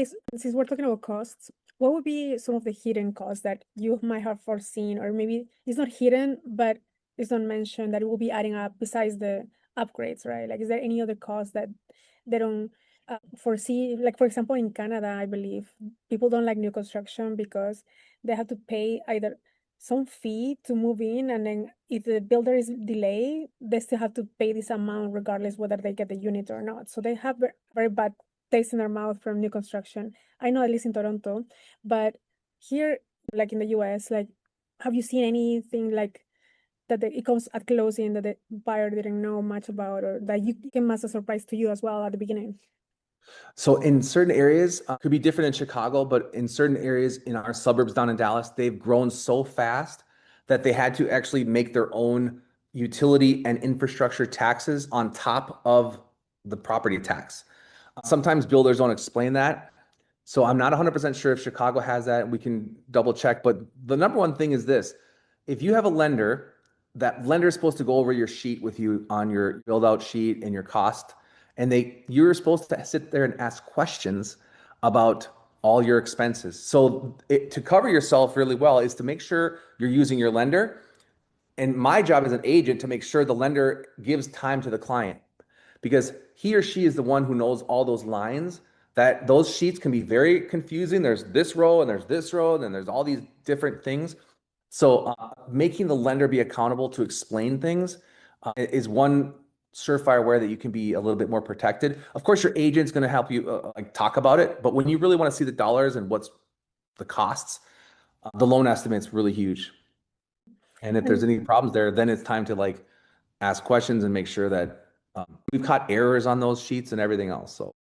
nowadays, since we're talking about costs, what would be some of the hidden costs that you might have foreseen, or maybe it's not hidden, but it's not mentioned that it will be adding up besides the upgrades, right? Like, is there any other cost that they don't foresee? Like, for example, in Canada, I believe people don't like new construction because they have to pay either some fee to move in, and then if the builder is delayed, they still have to pay this amount regardless whether they get the unit or not. So they have very bad taste in their mouth from new construction. I know, at least in Toronto, but here, like in the US, like, have you seen anything like that it comes at closing that the buyer didn't know much about, or that you came as a surprise to you as well at the beginning? So in certain areas, could be different in Chicago, but in certain areas in our suburbs down in Dallas, they've grown so fast that they had to actually make their own utility and infrastructure taxes on top of the property tax. Sometimes builders don't explain that. So I'm not 100% sure if Chicago has that. We can double check. But the number one thing is this. If you have a lender, that lender is supposed to go over your sheet with you on your build out sheet and your cost. And you're supposed to sit there and ask questions about all your expenses. So to cover yourself really well is to make sure you're using your lender. And my job as an agent to make sure the lender gives time to the client, because he or she is the one who knows all those lines. That those sheets can be very confusing. There's this row and there's this row and then there's all these different things. So making the lender be accountable to explain things is one surefire way that you can be a little bit more protected. Of course, your agent's going to help you like talk about it, but when you really want to see the dollars and what's the costs, the loan estimate's really huge. And if there's And any problems there, then it's time to like ask questions and make sure that we've caught errors on those sheets and everything else. So